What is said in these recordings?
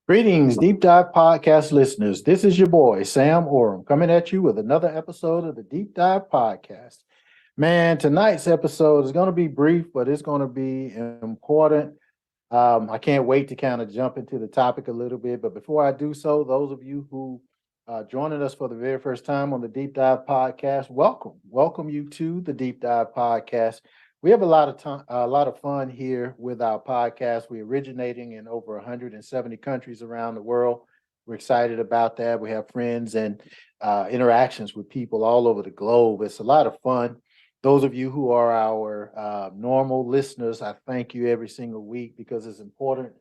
Greetings, Deep Dive Podcast listeners. This is your boy, Sam Orum, coming at you with another episode of the Deep Dive Podcast. Man, tonight's episode is going to be brief, but it's going to be important. I can't wait to kind of jump into the topic a little bit. But before I do so, those of you who are joining us for the very first time on the Deep Dive Podcast, welcome. Welcome you to the Deep Dive Podcast. We have a lot of fun here with our podcast. We're originating in over 170 countries around the world. We're excited about that. We have friends and interactions with people all over the globe. It's a lot of fun. Those of you who are our normal listeners, I thank you every single week because it's important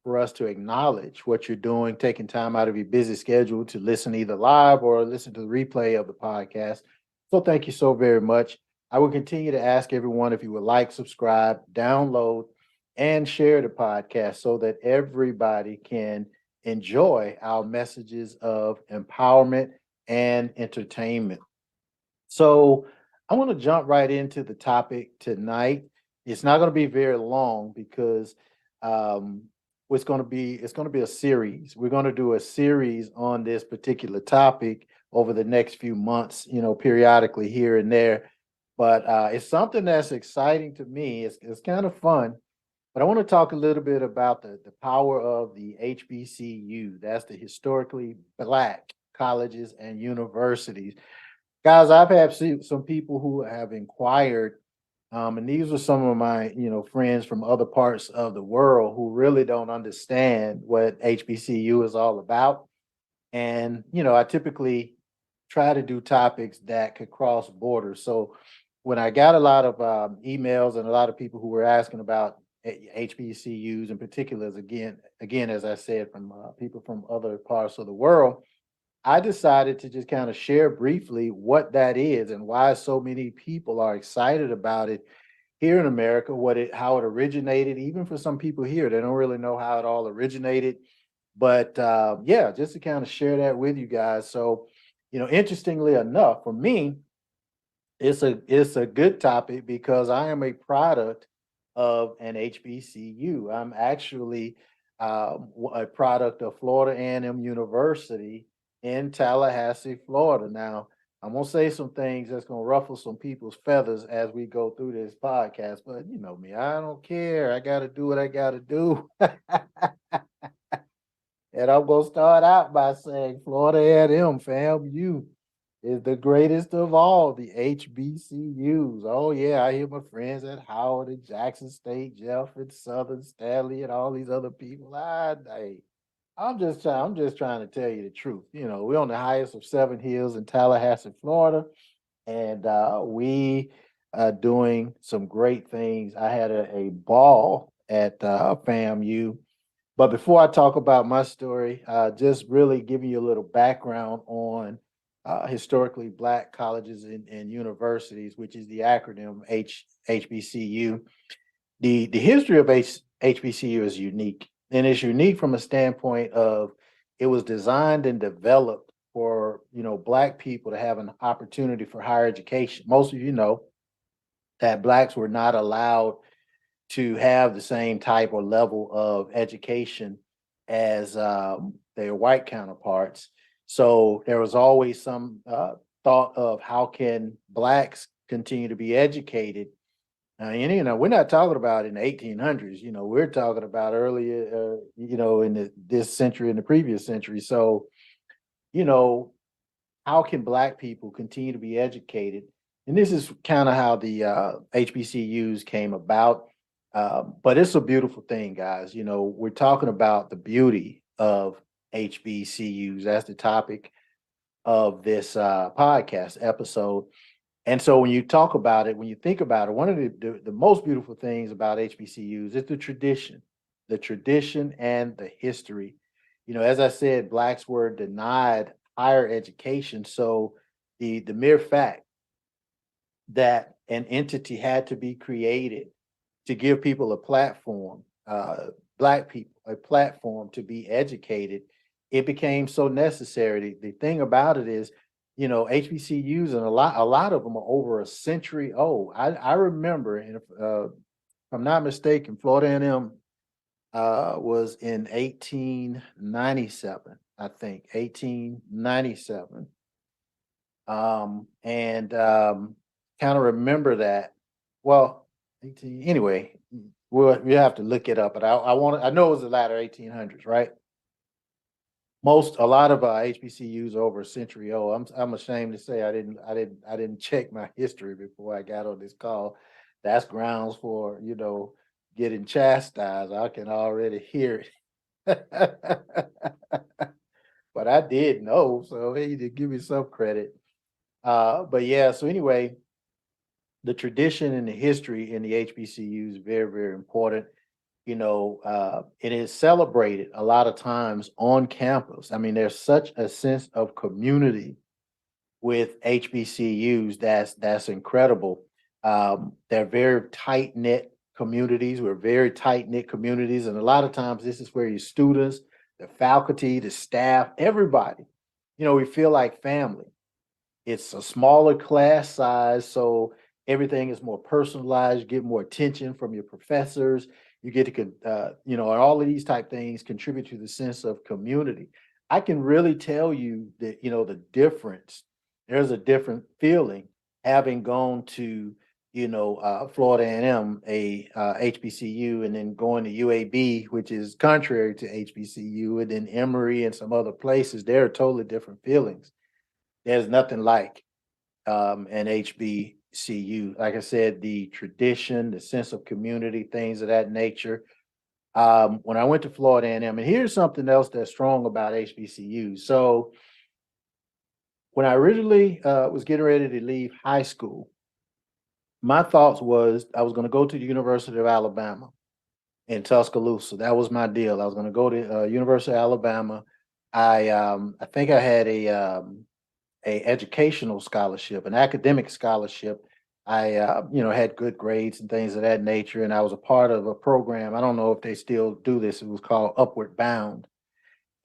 for us to acknowledge what you're doing, taking time out of your busy schedule to listen either live or listen to the replay of the podcast. So thank you so very much. I will continue to ask everyone if you would like, subscribe, download, and share the podcast so that everybody can enjoy our messages of empowerment and entertainment. So I want to jump right into the topic tonight. It's not going to be very long because it's going to be a series. We're going to do a series on this particular topic over the next few months, periodically here and there. But it's something that's exciting to me. It's kind of fun. But I want to talk a little bit about the power of the HBCU. That's the historically Black colleges and universities. Guys, I've had some people who have inquired, and these are some of my, friends from other parts of the world who really don't understand what HBCU is all about. And, I typically try to do topics that could cross borders. So when I got a lot of emails and a lot of people who were asking about HBCUs in particular, again, as I said, from people from other parts of the world, I decided to just kind of share briefly what that is and why so many people are excited about it here in America, how it originated. Even for some people here, they don't really know how it all originated. But just to kind of share that with you guys. So, interestingly enough, for me, it's a good topic because I am a product of an HBCU. I'm actually a product of Florida A&M University in Tallahassee, Florida. Now, I'm going to say some things that's going to ruffle some people's feathers as we go through this podcast, but you know me, I don't care. I got to do what I got to do. And I'm going to start out by saying Florida A&M, FAMU, is the greatest of all the HBCUs. Oh, yeah, I hear my friends at Howard and Jackson State, Jefferson, Southern, Stanley, and all these other people. I'm just trying to tell you the truth. We're on the highest of 7 hills in Tallahassee, Florida, and we are doing some great things. I had a ball at FAMU. But before I talk about my story, just really giving you a little background on historically Black colleges and universities, which is the acronym HBCU. The history of HBCU is unique, and it's unique from a standpoint of it was designed and developed for Black people to have an opportunity for higher education. Most of you know that Blacks were not allowed to have the same type or level of education as their white counterparts. So there was always some thought of how can Blacks continue to be educated And we're not talking about in the 1800s. We're talking about earlier. In this century, in the previous century. So, you know, how can Black people continue to be educated? And this is kind of how the HBCUs came about. But it's a beautiful thing, guys. We're talking about the beauty of HBCUs. That's the topic of this podcast episode. And so when you talk about it, when you think about it, one of the most beautiful things about HBCUs is the tradition and the history. As I said, Blacks were denied higher education. So the mere fact that an entity had to be created to give people a platform, Black people, a platform to be educated, it became so necessary. The thing about it is, HBCUs and a lot of them are over a century old. I remember, and if I'm not mistaken, Florida A&M was in 1897, I think, 1897. And kind of remember that. Well, 18, anyway, we have to look it up, but I know it was the latter 1800s, right? A lot of HBCUs are over a century old. I'm ashamed to say I didn't check my history before I got on this call. That's grounds for getting chastised. I can already hear it. But I did know, so hey, to give me some credit. But yeah, so anyway, the tradition and the history in the HBCU is very, very important. It is celebrated a lot of times on campus. I mean, there's such a sense of community with HBCUs that's incredible. They're very tight knit communities. We're very tight knit communities, and a lot of times this is where your students, the faculty, the staff, everybody, we feel like family. It's a smaller class size, so everything is more personalized. You get more attention from your professors. You get to, and all of these type things contribute to the sense of community. I can really tell you that, the difference. There's a different feeling having gone to, Florida A&M, a HBCU, and then going to UAB, which is contrary to HBCU, and then Emory and some other places. They're totally different feelings. There's nothing like an HBCU. Like I said, the tradition, the sense of community, things of that nature. When I went to Florida A&M, and here's something else that's strong about HBCU. So when I originally was getting ready to leave high school, my thoughts was I was going to go to the University of Alabama in Tuscaloosa. That was my deal. I was going to go to University of Alabama. I think I had a educational scholarship, an academic scholarship. I, had good grades and things of that nature, and I was a part of a program. I don't know if they still do this. It was called Upward Bound,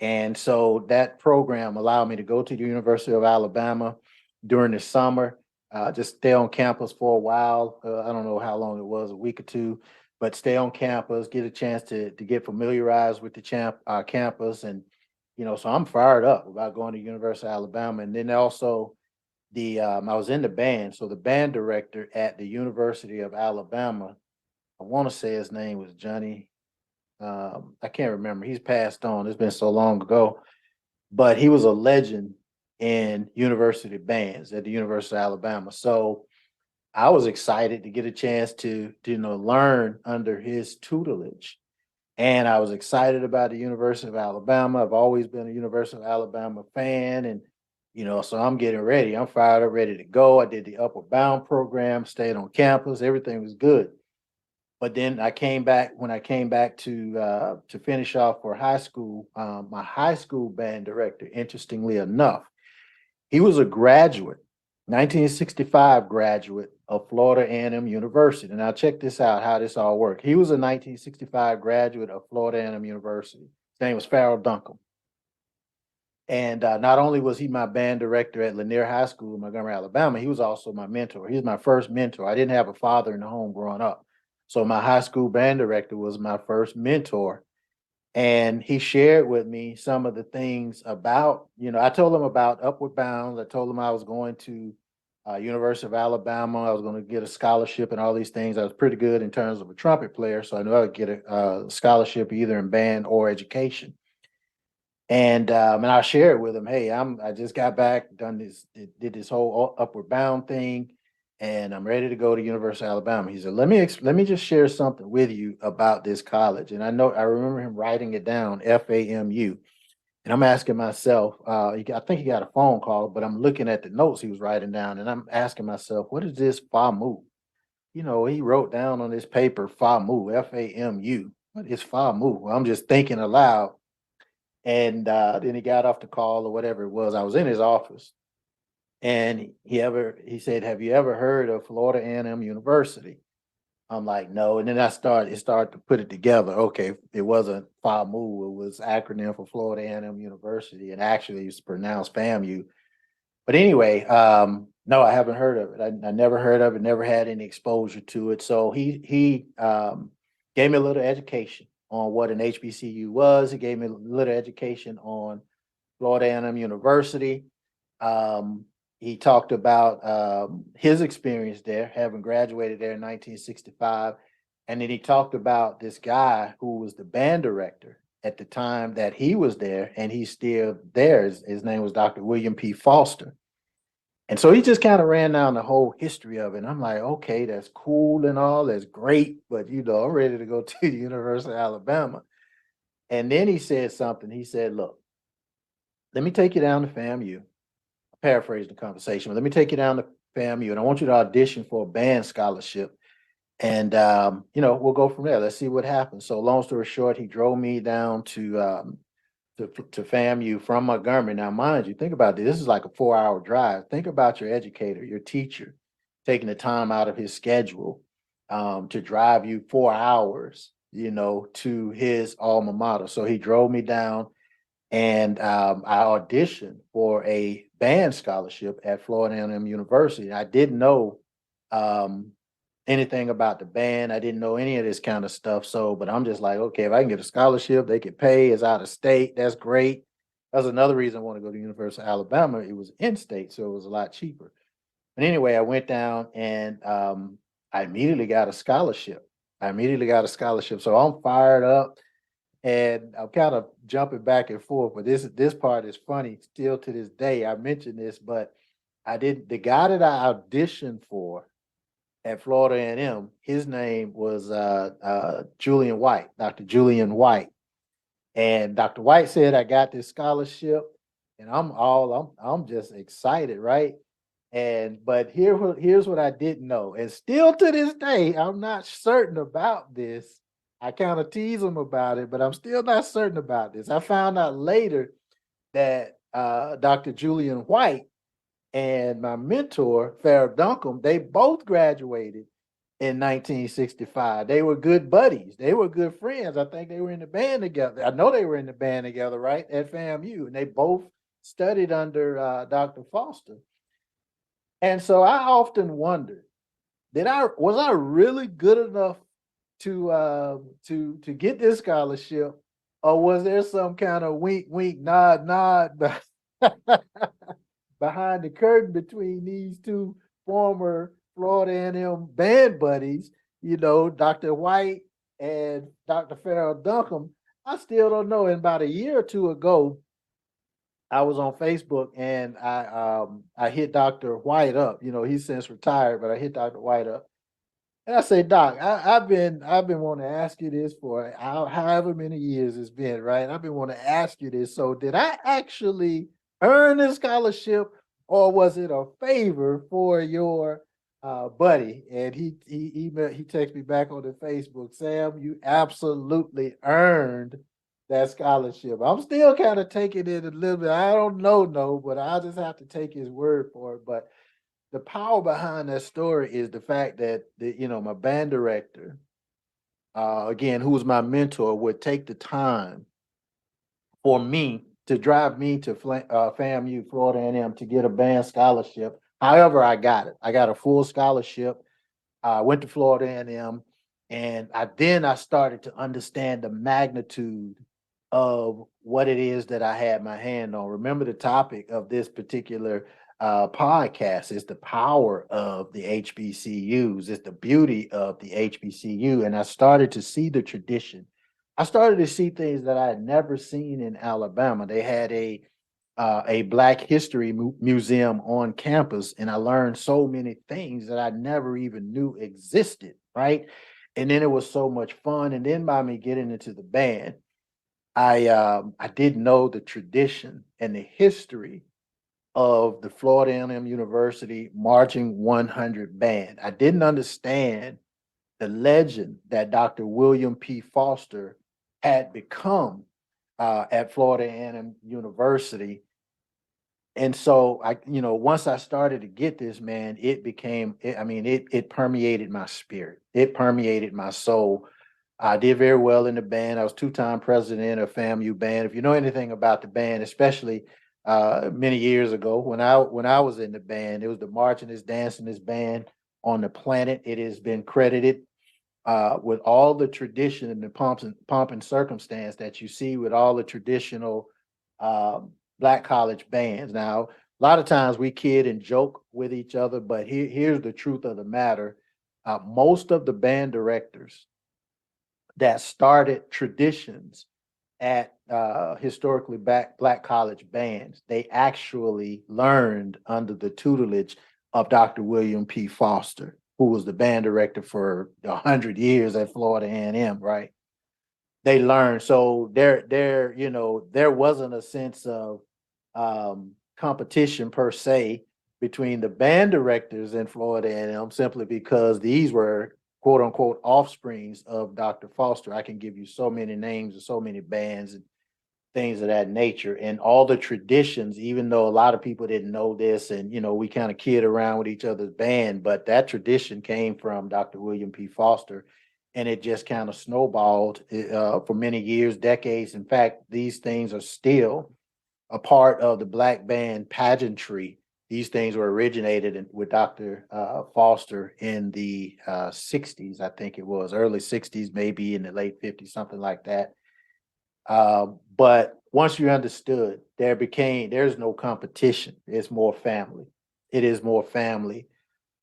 and so that program allowed me to go to the University of Alabama during the summer, just stay on campus for a while. I don't know how long it was, a week or two, but stay on campus, get a chance to get familiarized with the campus, and so I'm fired up about going to University of Alabama. And then also I was in the band, so the band director at the University of Alabama, I want to say his name was Johnny. I can't remember. He's passed on. It's been so long ago, but he was a legend in university bands at the University of Alabama. So I was excited to get a chance to learn under his tutelage. And I was excited about the University of Alabama. I've always been a University of Alabama fan. And, so I'm getting ready. I'm fired up, ready to go. I did the Upward Bound program, stayed on campus. Everything was good. But then when I came back to finish off for high school, my high school band director, interestingly enough, he was a graduate, 1965 graduate of Florida A&M University. Now check this out, how this all worked. He was a 1965 graduate of Florida A&M University. His name was Farrell Duncan. And not only was he my band director at Lanier High School in Montgomery, Alabama, he was also my mentor. He was my first mentor. I didn't have a father in the home growing up. So my high school band director was my first mentor. And he shared with me some of the things about, I told him about Upward Bound. I told him I was going to University of Alabama. I was going to get a scholarship and all these things. I was pretty good in terms of a trumpet player, so I knew I would get a scholarship either in band or education. And I shared with him, hey, I just got back, did this whole upward bound thing, and I'm ready to go to University of Alabama. He said, let me just share something with you about this college. And I remember him writing it down, FAMU. And I'm asking myself, I think he got a phone call, but I'm looking at the notes he was writing down, and I'm asking myself, what is this FAMU? He wrote down on this paper FAMU, FAMU. What is FAMU? Well, I'm just thinking aloud. And then he got off the call or whatever it was. I was in his office, and he said, "Have you ever heard of Florida A&M University?" I'm like, "No." And then it started to put it together. Okay, it wasn't FAMU, it was acronym for Florida A&M University, and actually it's pronounced FAMU. But anyway, no, I haven't heard of it. I never heard of it, never had any exposure to it. So he gave me a little education on what an HBCU was. He gave me a little education on Florida A&M University. He talked about his experience there, having graduated there in 1965. And then he talked about this guy who was the band director at the time that he was there, and he's still there. His name was Dr. William P. Foster. And so he just kind of ran down the whole history of it. And I'm like, okay, that's cool and all, that's great, but I'm ready to go to the University of Alabama. And then he said something. He said, look, let me take you down to FAMU. I paraphrased the conversation, but let me take you down to FAMU, and I want you to audition for a band scholarship. And we'll go from there. Let's see what happens. So long story short, he drove me down to FAMU from Montgomery. Now, mind you, think about this. This is like a 4-hour drive. Think about your educator, your teacher, taking the time out of his schedule to drive you 4 hours, to his alma mater. So he drove me down, and I auditioned for a band scholarship at Florida A&M University. I didn't know anything about the band. I didn't know any of this kind of stuff. So, but I'm just like, okay, if I can get a scholarship, they can pay. It's out of state. That's great. That's another reason I want to go to University of Alabama. It was in state, so it was a lot cheaper. But anyway, I went down, and I immediately got a scholarship. So I'm fired up, and I'm kind of jumping back and forth. But this part is funny still to this day. I mentioned this, but the guy that I auditioned for at Florida A&M, his name was Julian White, Dr. Julian White. And Dr. White said I got this scholarship, and I'm just excited, right? But here's what I didn't know. And still to this day, I'm not certain about this. I kind of tease him about it, but I'm still not certain about this. I found out later that Dr. Julian White and my mentor, Farrah Duncombe, they both graduated in 1965. They were good buddies. They were good friends. I think they were in the band together. I know they were in the band together, right, at FAMU. And they both studied under Dr. Foster. And so I often wondered, was I really good enough to get this scholarship, or was there some kind of wink, wink, nod, nod behind the curtain between these two former Florida A&M band buddies, Dr. White and Dr. Farrell Duncombe? I still don't know. And about a year or two ago, I was on Facebook, and I hit Dr. White up. He's since retired, but I hit Dr. White up. And I say, Doc, I've been wanting to ask you this for however many years it's been, right? I've been wanting to ask you this. So did I actually earn this scholarship, or was it a favor for your buddy? And he texted me back on the Facebook, Sam, you absolutely earned that scholarship. I'm still kind of taking it a little bit. I don't know, no, but I'll just have to take his word for it. But the power behind that story is the fact that my band director, again, who was my mentor, would take the time for me to drive me to FAMU, Florida A&M, to get a band scholarship. However, I got it. I got a full scholarship. I went to Florida A&M, and I started to understand the magnitude of what it is that I had my hand on. Remember, the topic of this particular podcast is the power of the HBCUs. It's the beauty of the HBCU. And I started to see the tradition. I started to see things that I had never seen in Alabama. They had a Black History Museum on campus, and I learned so many things that I never even knew existed, right? And then it was so much fun. And then by me getting into the band, I didn't know the tradition and the history of the Florida A&M University Marching 100 band. I didn't understand the legend that Dr. William P. Foster had become at Florida A&M University. And so once I started to get this, man, it became, it permeated my spirit. It permeated my soul. I did very well in the band. I was two-time president of FAMU band. If you know anything about the band, especially many years ago when I was in the band, it was the marchingest, dancingest band on the planet. It has been credited with all the tradition and the pomp and circumstance that you see with all the traditional Black college bands. Now, a lot of times we kid and joke with each other, but here's the truth of the matter. Most of the band directors that started traditions at historically Black college bands, they actually learned under the tutelage of Dr. William P. Foster, who was the band director for 100 years at Florida A&M, right? They learned. So there wasn't a sense of competition per se between the band directors in Florida A&M simply because these were quote unquote offsprings of Dr. Foster. I can give you so many names and so many bands and things of that nature, and all the traditions, even though a lot of people didn't know this, and we kind of kid around with each other's band, but that tradition came from Dr. William P. Foster, and it just kind of snowballed for many years, decades. In fact, these things are still a part of the Black band pageantry. These things were originated with Dr. Foster in the 60s, I think it was, early 60s, maybe in the late 50s, something like that. But once you understood, there's no competition. It's more family. It is more family.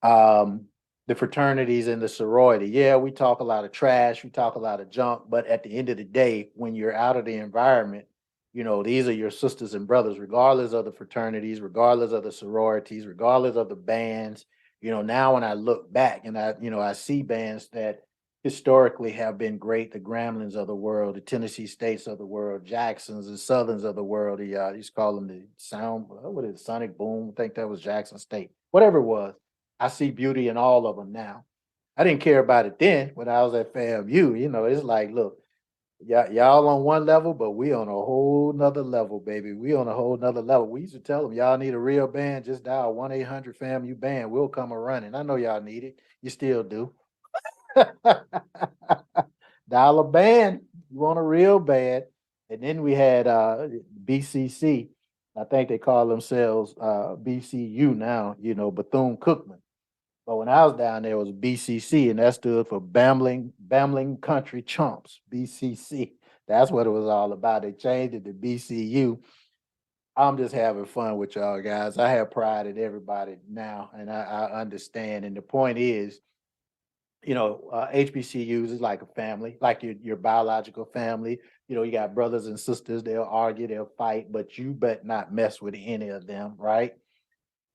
The fraternities and the sorority. Yeah, we talk a lot of trash, we talk a lot of junk, but at the end of the day, when you're out of the environment, these are your sisters and brothers, regardless of the fraternities, regardless of the sororities, regardless of the bands. Now when I look back and I see bands that historically have been great, the Gremlins of the world, the Tennessee States of the world, Jacksons and Southerns of the world. They used to call them the Sonic Boom. I think that was Jackson State. Whatever it was, I see beauty in all of them now. I didn't care about it then when I was at FAMU. It's like, look, y'all on one level, but we on a whole nother level, baby. We on a whole nother level. We used to tell them, y'all need a real band, just dial 1-800-FAMU band. We'll come a running. I know y'all need it. You still do. Dial a band. You want a real band. And then we had BCC. I think they call themselves BCU now, Bethune-Cookman. But when I was down there, it was BCC, and that stood for Bambling Country Chumps, BCC. That's what it was all about. They changed it to BCU. I'm just having fun with y'all guys. I have pride in everybody now, and I understand. And the point is, HBCUs is like a family, like your biological family. You got brothers and sisters, they'll argue, they'll fight, but you bet not mess with any of them, right?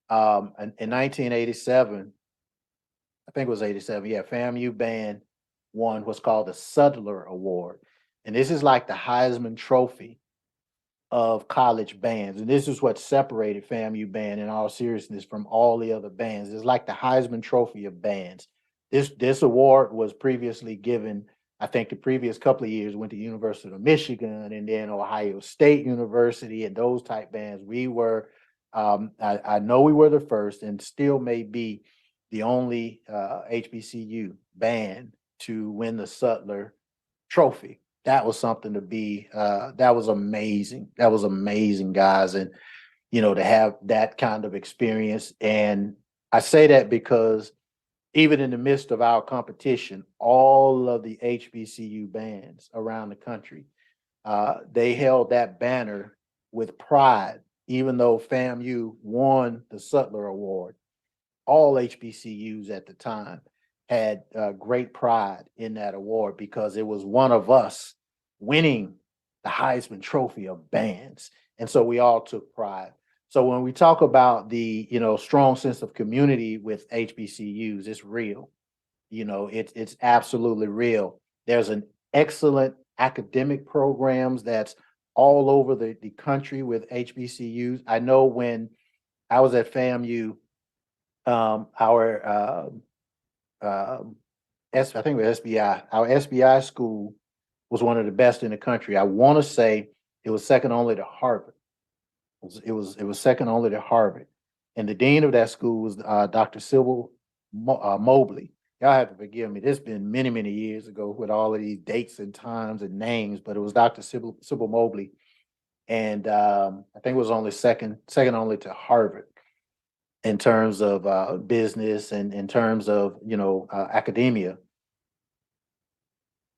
In 1987, I think it was 87, yeah, FAMU band won what's called the Sudler Award. And this is like the Heisman Trophy of college bands. And this is what separated FAMU band in all seriousness from all the other bands. It's like the Heisman Trophy of bands. This award was previously given, I think the previous couple of years went to University of Michigan and then Ohio State University and those type bands. We were, I know we were the first and still may be the only HBCU band to win the Sudler Trophy. That was something to be, that was amazing. That was amazing, guys. And, to have that kind of experience. And I say that because even in the midst of our competition, all of the HBCU bands around the country, they held that banner with pride even though FAMU won the Sutler Award, all HBCUs at the time had great pride in that award because it was one of us winning the Heisman Trophy of bands. And so we all took pride. So when we talk about the, strong sense of community with HBCUs, it's real. It's absolutely real. There's an excellent academic programs that's all over the country with HBCUs. I know when I was at FAMU, our I think it was SBI. Our SBI school was one of the best in the country. I want to say it was second only to Harvard. It was second only to Harvard, and the dean of that school was Dr. Sybil Mobley. Y'all have to forgive me. This has been many, many years ago with all of these dates and times and names, but it was Dr. Sybil Mobley, and I think it was only second only to Harvard in terms of business and in terms of academia.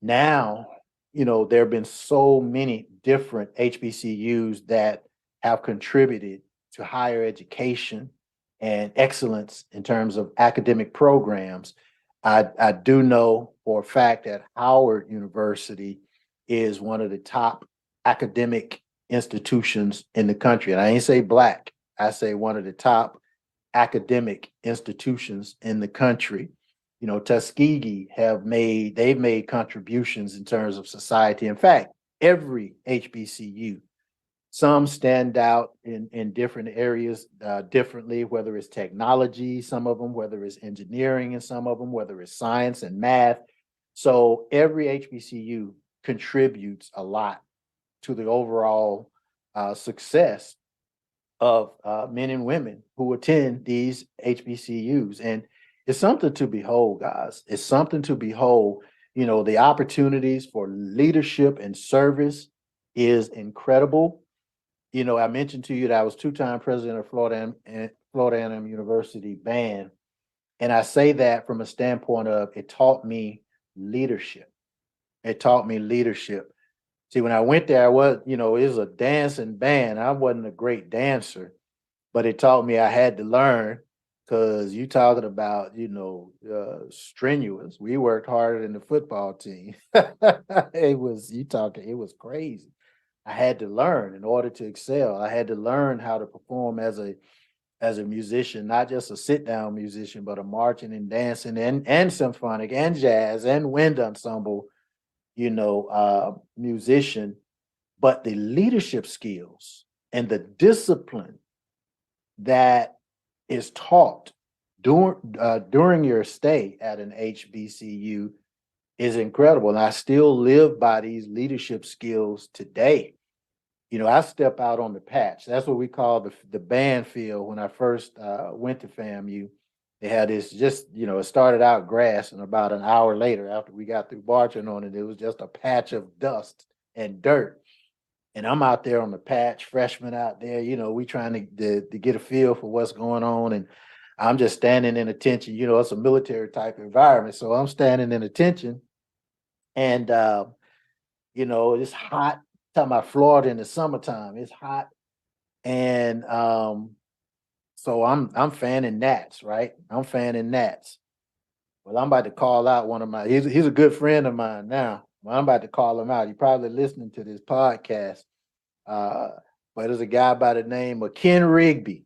Now, there have been so many different HBCUs that have contributed to higher education and excellence in terms of academic programs. I do know for a fact that Howard University is one of the top academic institutions in the country. And I ain't say black, I say one of the top academic institutions in the country. Tuskegee they've made contributions in terms of society. In fact, every HBCU, some stand out in different areas differently, whether it's technology, some of them, whether it's engineering, and some of them, whether it's science and math. So every HBCU contributes a lot to the overall success of men and women who attend these HBCUs. And it's something to behold, guys. It's something to behold. The opportunities for leadership and service is incredible. I mentioned to you that I was two-time president of Florida A&M University Band. And I say that from a standpoint of it taught me leadership. It taught me leadership. See, when I went there, it was a dancing band. I wasn't a great dancer, but it taught me I had to learn because you talking about, strenuous. We worked harder than the football team. It was crazy. I had to learn in order to excel. I had to learn how to perform as a musician, not just a sit-down musician, but a marching and dancing and symphonic and jazz and wind ensemble musician, but the leadership skills and the discipline that is taught during your stay at an HBCU is incredible. And I still live by these leadership skills today. I step out on the patch. That's what we call the band field. When I first went to FAMU, they had this it started out grass, and about an hour later, after we got through marching on it, it was just a patch of dust and dirt. And I'm out there on the patch, freshman out there, we trying to get a feel for what's going on. And I'm just standing in attention. It's a military type environment. So I'm standing in attention. And, it's hot. Talking about Florida in the summertime, it's hot. And so I'm fanning gnats, right? I'm fanning gnats. Well, I'm about to call out one of he's a good friend of mine now. Well, I'm about to call him out. He's probably listening to this podcast. But there's a guy by the name of Ken Rigby.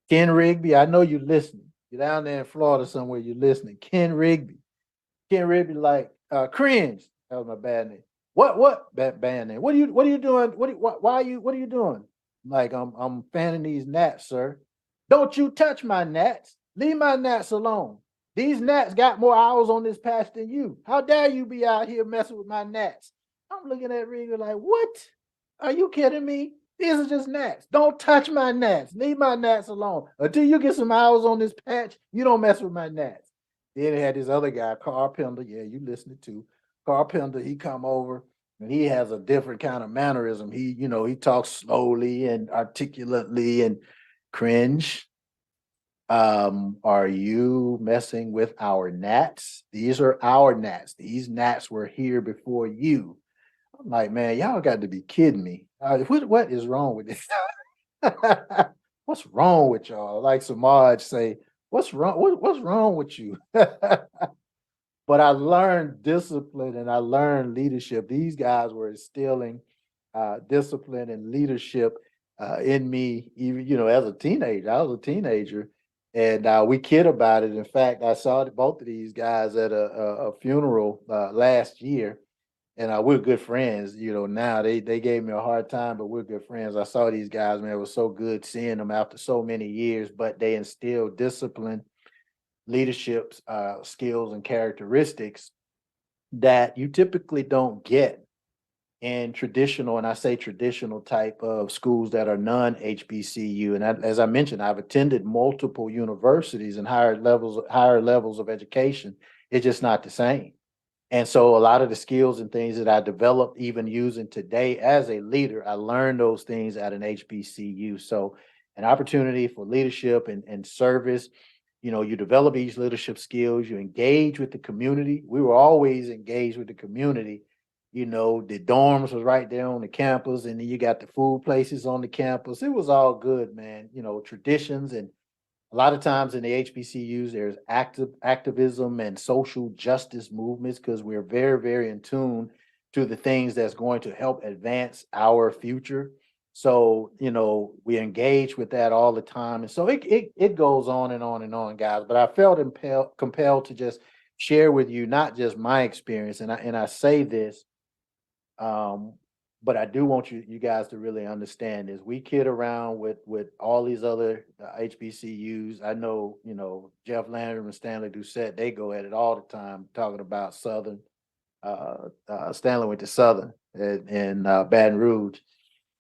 Ken Rigby, I know you're listening. You're down there in Florida somewhere, you're listening. Ken Rigby. Ken Rigby like cringe. That was my bad name. What band name? What are you doing? What are you doing? Like I'm fanning these gnats, sir. Don't you touch my gnats. Leave my gnats alone. These gnats got more hours on this patch than you. How dare you be out here messing with my gnats? I'm looking at Rigby like, what? Are you kidding me? These are just gnats. Don't touch my gnats. Leave my gnats alone. Until you get some hours on this patch, you don't mess with my gnats. Then they had this other guy, Carl Pender. Yeah, you listening to Carl Pender. He come over and he has a different kind of mannerism. He talks slowly and articulately and cringe. Are you messing with our gnats? These are our gnats. These gnats were here before you. I'm like, man, y'all got to be kidding me. What is wrong with this? What's wrong with y'all? Like Samaj say, what's wrong? What's wrong with you? But I learned discipline and I learned leadership. These guys were instilling discipline and leadership in me, even as a teenager. I was a teenager, and we kid about it. In fact, I saw both of these guys at a funeral last year, and we're good friends. Now they gave me a hard time, but we're good friends. I saw these guys, man. It was so good seeing them after so many years, but they instilled discipline, leadership skills, and characteristics that you typically don't get in traditional, and I say traditional type of schools that are non-HBCU. And as I mentioned, I've attended multiple universities and higher levels of education. It's just not the same. And so a lot of the skills and things that I developed, even using today as a leader, I learned those things at an HBCU. So an opportunity for leadership and service. You develop these leadership skills, you engage with the community. We were always engaged with the community. The dorms was right there on the campus, and then you got the food places on the campus. It was all good, man. Traditions, and a lot of times in the HBCUs, there's activism and social justice movements because we're very, very in tune to the things that's going to help advance our future. So, we engage with that all the time. And so it goes on and on and on, guys. But I felt compelled to just share with you not just my experience, and I say this, um, but I do want you guys to really understand this. We kid around with all these other HBCUs. I know, Jeff Landry and Stanley Doucette, they go at it all the time talking about Southern. Stanley went to Southern in Baton Rouge,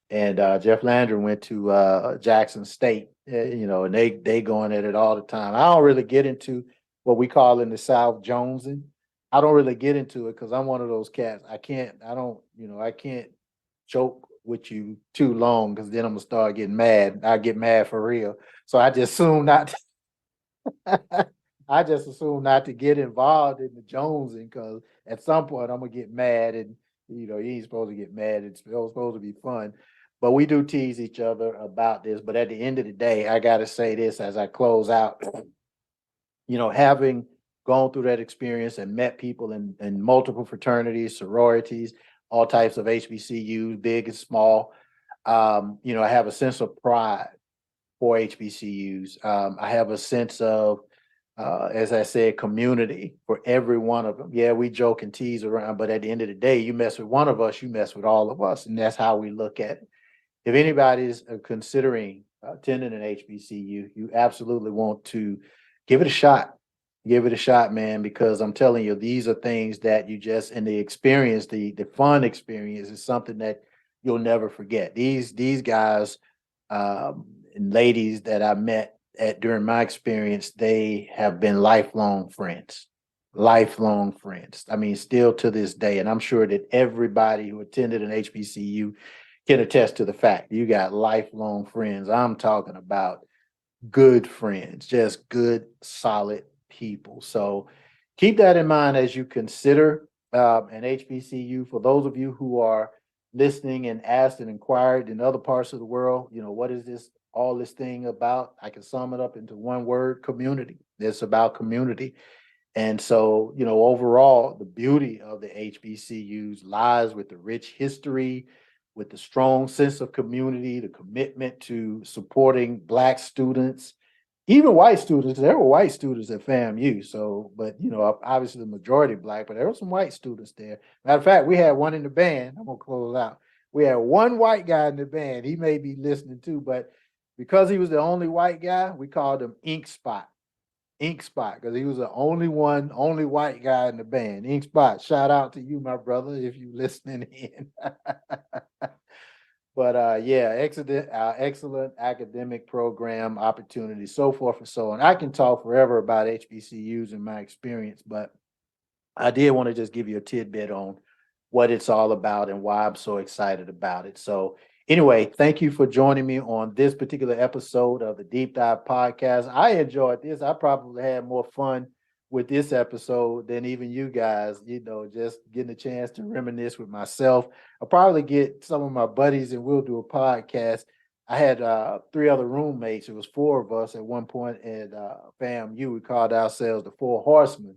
and Jeff Landry went to Jackson State. And they going at it all the time. I don't really get into what we call in the South Jonesing. I don't really get into it because I'm one of those cats. I can't joke with you too long because then I'm gonna start getting mad. I get mad for real. So I just assume not I just assume not to get involved in the jonesing because at some point I'm gonna get mad, and you ain't supposed to get mad. It's supposed to be fun. But we do tease each other about this. But at the end of the day, I gotta say this as I close out. Having gone through that experience and met people in multiple fraternities, sororities, all types of HBCUs, big and small, I have a sense of pride for HBCUs. I have a sense of, as I said, community for every one of them. Yeah, we joke and tease around, but at the end of the day, you mess with one of us, you mess with all of us, and that's how we look at it. If anybody's considering attending an HBCU, you absolutely want to give it a shot. Give it a shot, man, because I'm telling you, these are things that you just, and the experience, the fun experience is something that you'll never forget. These guys and ladies that I met during my experience, they have been lifelong friends. Lifelong friends. I mean, still to this day. And I'm sure that everybody who attended an HBCU can attest to the fact you got lifelong friends. I'm talking about good friends, just good, solid people. So keep that in mind as you consider an HBCU. For those of you who are listening and asked and inquired in other parts of the world, what is all this thing about? I can sum it up into one word: community. It's about community. And so, overall, the beauty of the HBCUs lies with the rich history, with the strong sense of community, the commitment to supporting Black students, even white students. There were white students at FAMU. So, but, obviously the majority Black, but there were some white students there. Matter of fact, we had one in the band. I'm going to close out. We had one white guy in the band. He may be listening too, but because he was the only white guy, we called him Ink Spot. Ink Spot, because he was the only white guy in the band. Ink Spot, shout out to you, my brother, if you listening in. But yeah, excellent academic program opportunities, so forth and so on. I can talk forever about HBCUs and my experience, but I did want to just give you a tidbit on what it's all about and why I'm so excited about it. So anyway, thank you for joining me on this particular episode of the Deep Dive Podcast. I enjoyed this. I probably had more fun with this episode than even you guys, just getting a chance to reminisce with myself. I'll probably get some of my buddies and we'll do a podcast I had three other roommates. It was four of us at one point at FAMU. We called ourselves the Four Horsemen.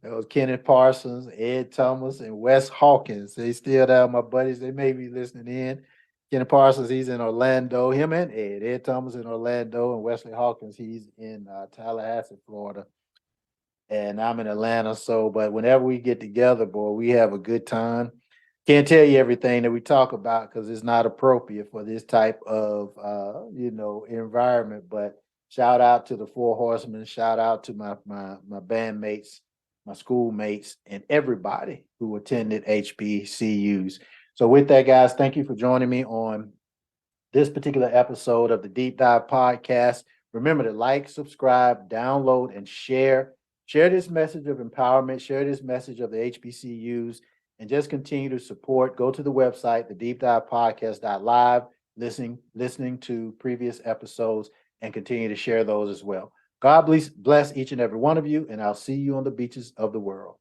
It was Kenneth Parsons, Ed Thomas, and Wes Hawkins. They still there, my buddies. They may be listening in. Kenneth Parsons, he's in Orlando. Him and Ed. Ed Thomas in Orlando, and Wesley Hawkins, he's in Tallahassee, Florida. And I'm in Atlanta. So, but whenever we get together, boy, we have a good time. Can't tell you everything that we talk about because it's not appropriate for this type of environment. But shout out to the Four Horsemen. Shout out to my bandmates, my schoolmates, and everybody who attended HBCUs. So with that, guys, thank you for joining me on this particular episode of the Deep Dive Podcast. Remember to like, subscribe, download, and share. Share this message of empowerment. Share this message of the HBCUs, and just continue to support. Go to the website, thedeepdivepodcast.live, listening to previous episodes, and continue to share those as well. God bless each and every one of you, and I'll see you on the beaches of the world.